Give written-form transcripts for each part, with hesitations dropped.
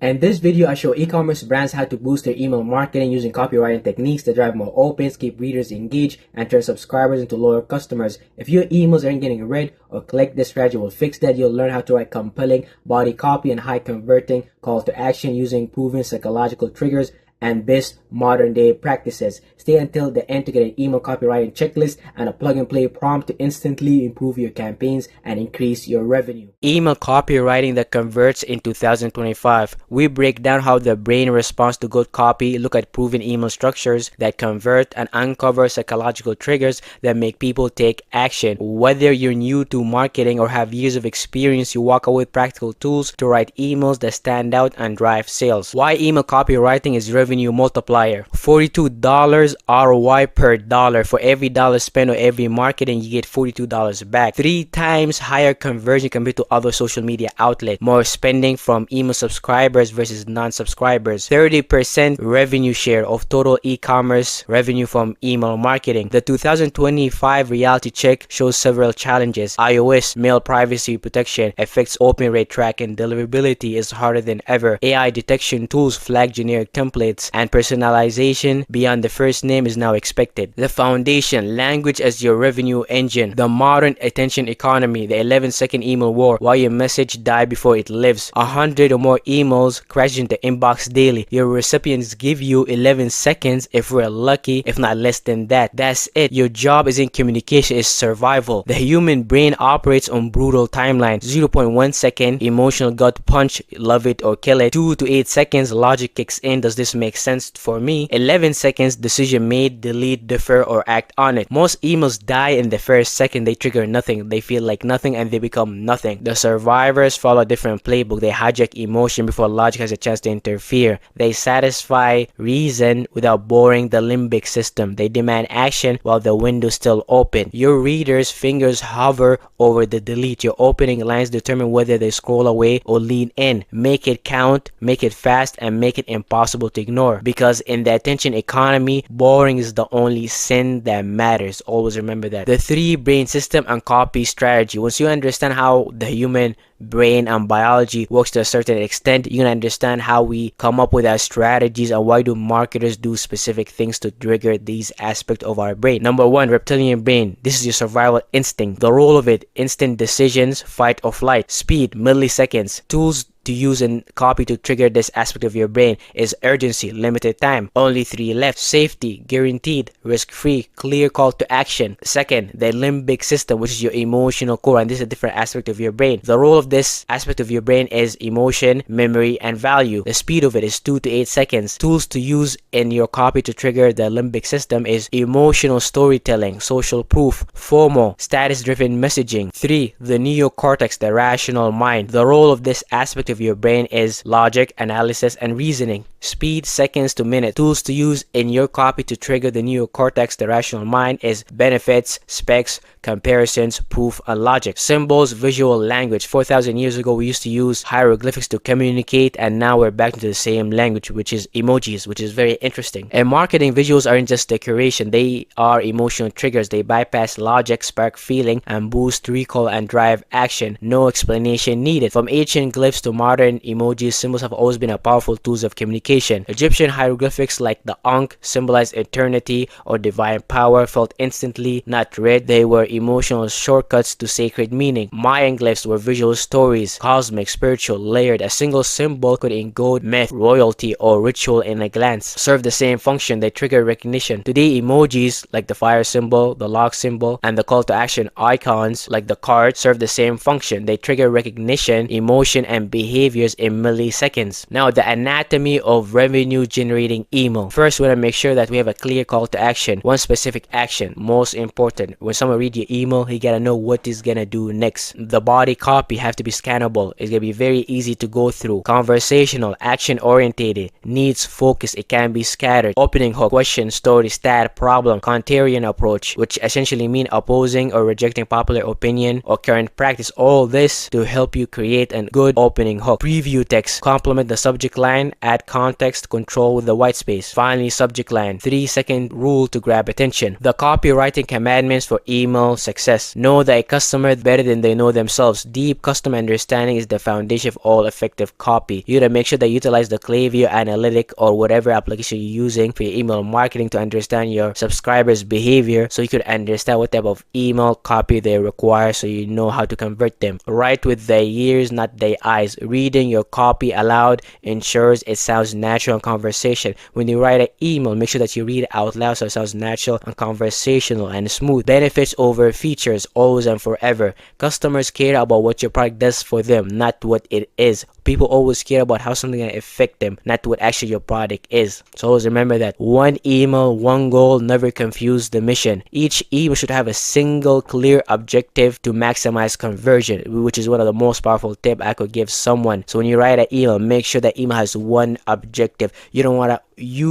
In this video, I show e-commerce brands how to boost their email marketing using copywriting techniques to drive more opens, keep readers engaged, and turn subscribers into loyal customers. If your emails aren't getting read or click, this strategy will fix that. You'll learn how to write compelling body copy and high converting call to action using proven psychological triggers and best modern day practices. Stay until the end to get an email copywriting checklist and a plug and play prompt to instantly improve your campaigns and increase your revenue. Email copywriting that converts in 2025. We break down how the brain responds to good copy, look at proven email structures that convert, and uncover psychological triggers that make people take action. Whether you're new to marketing or have years of experience, you walk away with practical tools to write emails that stand out and drive sales. Why email copywriting is revenue multiplier. $42 ROI per dollar. For every dollar spent on every marketing, you get $42 back. 3 times higher conversion compared to other social media outlets. More spending from email subscribers versus non-subscribers. 30% revenue share of total e-commerce revenue from email marketing. The 2025 reality check shows several challenges. iOS mail privacy protection affects open rate tracking. Deliverability is harder than ever. AI detection tools flag generic templates, and personalization beyond the first name is now expected. The foundation, language as your revenue engine. The modern attention economy, the 11-second email war, why your message died before it lives. 100 or more emails crash into inbox daily. Your recipients give you 11 seconds if we're lucky, if not less than that. That's it. Your job isn't communication, it's survival. The human brain operates on brutal timelines. 0.1 second, emotional gut punch, love it or kill it. 2 to 8 seconds, logic kicks in, does this make sense for me? 11 seconds, decision made, delete, defer, or act on it. Most emails die in the first second. They trigger nothing, they feel like nothing, and they become nothing. The survivors follow a different playbook. They hijack emotion before logic has a chance to interfere. They satisfy reason without boring the limbic system. They demand action while the window's still open. Your readers' fingers hover over the delete. Your opening lines determine whether they scroll away or lean in. Make it count, make it fast, and make it impossible to ignore, because in the attention economy, boring is the only sin that matters. Always remember that. The 3 brain system and copy strategy. Once you understand how the human brain and biology works to a certain extent, you can understand how we come up with our strategies and why do marketers do specific things to trigger these aspects of our brain. Number 1, reptilian brain. This is your survival instinct. The role of it: instant decisions, fight or flight. Speed, milliseconds. Tools to use and copy to trigger this aspect of your brain is urgency, limited time, only 3 left. Safety, guaranteed, risk-free, clear call to action. Second, the limbic system, which is your emotional core, and this is a different aspect of your brain. The role of this aspect of your brain is emotion, memory, and value. The speed of it is 2 to 8 seconds. Tools to use in your copy to trigger the limbic system is emotional storytelling, social proof, FOMO, status-driven messaging. 3, the neocortex, the rational mind. The role of this aspect of your brain is logic, analysis, and reasoning. Speed, seconds to minutes. Tools to use in your copy to trigger the neocortex, the rational mind, is benefits, specs, comparisons, proof, and logic. Symbols, visual language. 4,000 years ago, we used to use hieroglyphics to communicate, and now we're back into the same language, which is emojis, which is very interesting. And marketing, visuals aren't just decoration, they are emotional triggers. They bypass logic, spark feeling, and boost recall and drive action. No explanation needed. From ancient glyphs to modern emojis, symbols have always been a powerful tools of communication. Egyptian hieroglyphics like the Ankh symbolized eternity or divine power, felt instantly not read. They were emotional shortcuts to sacred meaning. Mayan glyphs were visual stories, cosmic, spiritual, layered. A single symbol could encode myth, royalty, or ritual in a glance. Serve the same function, they trigger recognition. Today, emojis like the fire symbol, the lock symbol, and the call to action icons like the card serve the same function. They trigger recognition, emotion, and behaviors in milliseconds. Now, the anatomy of revenue generating email. First, we want to make sure that we have a clear call to action. One specific action, most important. When someone read your email, he gotta know what he's gonna do next. The body copy have to be scannable. It's gonna be very easy to go through. Conversational, action orientated, needs focus. It can be scattered. Opening hook, question, story, stat, problem, contrarian approach, which essentially mean opposing or rejecting popular opinion or current practice. All this to help you create a good opening hook. Preview text, complement the subject line, add context, control with the white space. Finally, subject line, 3-second rule to grab attention. The copywriting commandments for email success. Know that a customer better than they know themselves. Deep customer customer understanding is the foundation of all effective copy. You gotta make sure that you utilize the Klaviyo Analytic or whatever application you're using for your email marketing to understand your subscribers' behavior, so you could understand what type of email copy they require, so you know how to convert them. Write with their ears, not their eyes. Reading your copy aloud ensures it sounds natural in conversation. When you write an email, make sure that you read it out loud so it sounds natural and conversational and smooth. Benefits over features, always and forever. Customers care about what your product does for them, not what it is. People always care about how something can affect them, not what actually your product is. So always remember that one email, one goal, never confuse the mission. Each email should have a single clear objective to maximize conversion, which is one of the most powerful tips I could give someone. So when you write an email, make sure that email has one objective. You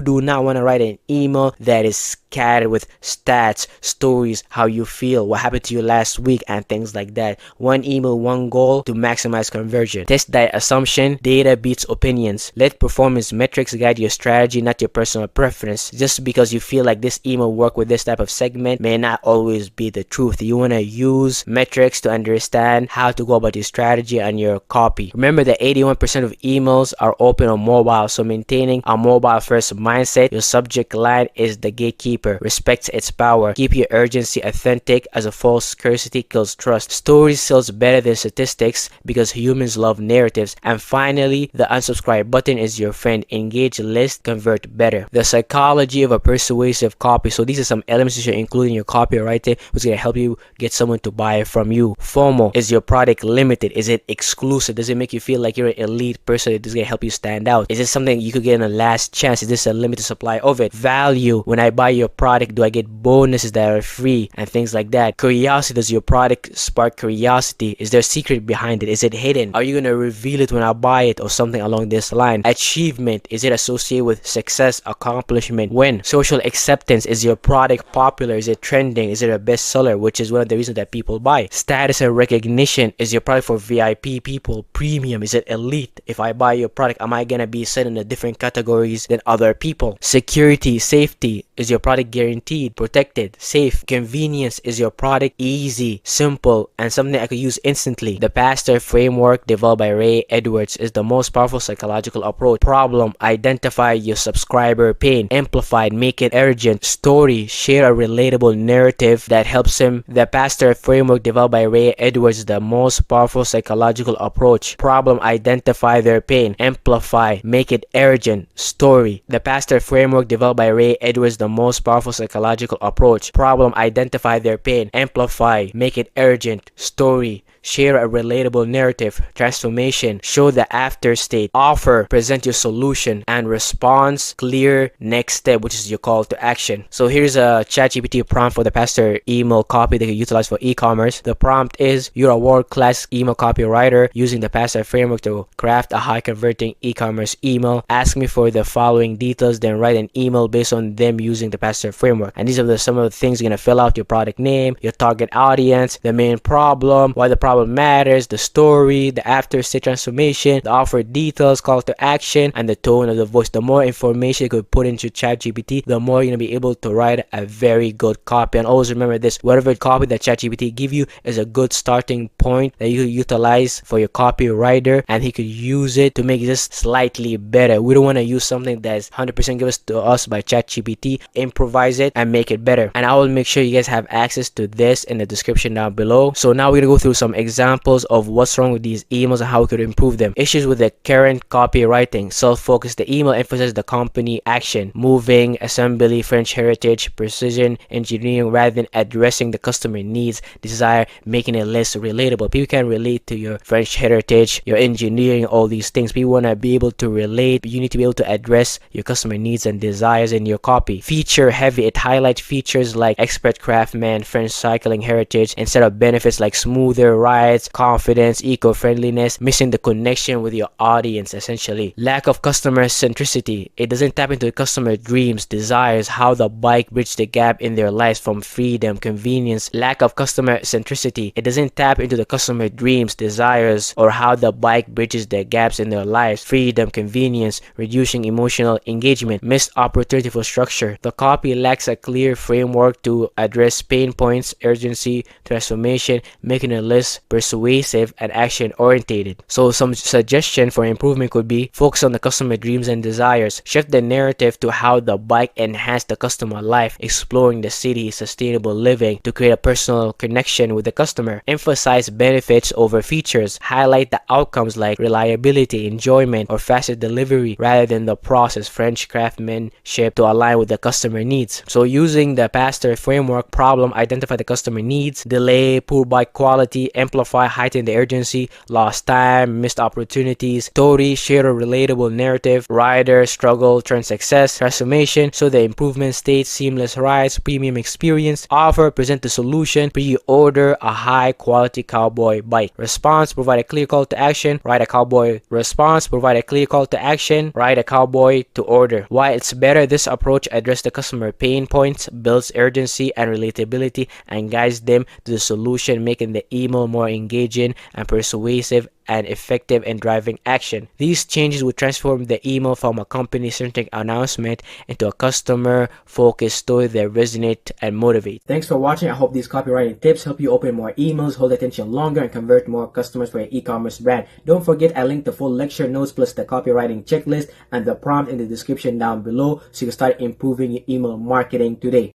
do not want to write an email that is scattered with stats, stories, how you feel, what happened to you last week, and things like that. One email, one goal to maximize conversion. Test that assumption. Data beats opinions. Let performance metrics guide your strategy, not your personal preference. Just because you feel like this email work with this type of segment may not always be the truth. You want to use metrics to understand how to go about your strategy and your copy. Remember that 81% of emails are open on mobile, so maintaining a mobile first mindset. Your subject line is the gatekeeper. Respect its power. Keep your urgency authentic, as a false scarcity kills trust. Stories sells better than statistics because humans love narratives. And finally, the unsubscribe button is your friend. Engage list, convert better. The psychology of a persuasive copy. So these are some elements you should include in your copywriting, which is going to help you get someone to buy from you. FOMO. Is your product limited? Is it exclusive? Does it make you feel like you're an elite person? It is going to help you stand out. Is it something you could get in a last chance? Is this a limited supply of it? Value. When I buy your product, do I get bonuses that are free and things like that? Curiosity. Does your product spark curiosity? Is there a secret behind it? Is it hidden? Are you going to reveal it when I buy it, or something along this line? Achievement. Is it associated with success, accomplishment? When? Social acceptance. Is your product popular? Is it trending? Is it a bestseller, which is one of the reasons that people buy? Status and recognition. Is your product for VIP people? Premium. Is it elite? If I buy your product, am I gonna be set in a different categories than other people? Security, safety. Is your product guaranteed, protected, safe? Convenience. Is your product easy, simple, and something I could use instantly? The Pastor framework, developed by Ray Edwards, is the most powerful psychological approach. Problem. Identify your subscriber pain. Amplified. Make it urgent. Story. Share a relatable narrative that helps him. The Pastor framework, developed by Ray Edwards, is the most powerful psychological approach. Problem. Identify their pain. Amplify. Make it urgent. Story. The Pastor framework, developed by Ray Edwards, the most powerful psychological approach. Problem. Identify their pain. Amplify. Make it urgent. Story. Share a relatable narrative. Transformation. Show the after state. Offer. Present your solution. And response. Clear next step, which is your call to action. So here's a ChatGPT prompt for the Pastor email copy that you utilize for e-commerce. The prompt is: you're a world-class email copywriter using the Pastor framework to craft a high-converting e-commerce email. Ask me for the following details, then write an email based on them using the Pastor framework. And these are some of the things you're going to fill out: your product name, your target audience, the main problem, why the problem matters, the story, the after state transformation, the offer details, call to action, and the tone of the voice. The more information you could put into ChatGPT, the more you're going to be able to write a very good copy. And always remember this: whatever copy that ChatGPT give you is a good starting point that you could utilize for your copywriter, and he could use it to make this slightly better. We don't want to use something that's 100% given to us by ChatGPT. Improvise it and make it better. And I will make sure you guys have access to this in the description down below. So now we're going to go through some examples of what's wrong with these emails and how we could improve them. Issues with the current copywriting: self-focus. The email emphasizes the company action, moving, assembly, French heritage, precision engineering, rather than addressing the customer needs, desire, making it less relatable. People can relate to your French heritage, your engineering, all these things. People want to be able to relate. You need to be able to address your customer needs and desires in your copy. Feature heavy. It highlights features like expert craftsman, French cycling heritage, instead of benefits like smoother rides, confidence, eco-friendliness, missing the connection with your audience essentially. Lack of customer centricity. It doesn't tap into the customer dreams, desires, how the bike bridge the gap in their lives from freedom, convenience. Lack of customer centricity. It doesn't tap into the customer dreams, desires, or how the bike bridges the gaps in their lives, freedom, convenience, reducing emotional engagement. Missed opportunity for structure. The copy lacks a clear framework to address pain points, urgency, transformation, making it less persuasive, and action-oriented. So some suggestion for improvement could be focus on the customer dreams and desires, shift the narrative to how the bike enhanced the customer life, exploring the city's sustainable living to create a personal connection with the customer, emphasize benefits over features, highlight the outcomes like reliability, enjoyment, or faster delivery rather than the process, French craftsmanship to align with the customer needs. So using the PASTER framework, problem, identify the customer needs, delay, poor bike quality, amplify, heighten the urgency, lost time, missed opportunities, story, share a relatable narrative, rider, struggle, turn success, transformation, so the improvement state, seamless rides, premium experience, offer, present the solution, pre-order a high quality cowboy bike. Response, provide a clear call to action, ride a cowboy. Response, provide a clear call to action, ride a cowboy to order. Why it's better, this approach addresses the customer pain points, builds urgency and relatability, and guides them to the solution, making the email more engaging and persuasive and effective in driving action. These changes would transform the email from a company-centric announcement into a customer-focused story that resonate and motivate. Thanks for watching. I hope these copywriting tips help you open more emails, hold attention longer, and convert more customers for your e-commerce brand. Don't forget, I linked the full lecture notes plus the copywriting checklist and the prompt in the description down below so you can start improving your email marketing today.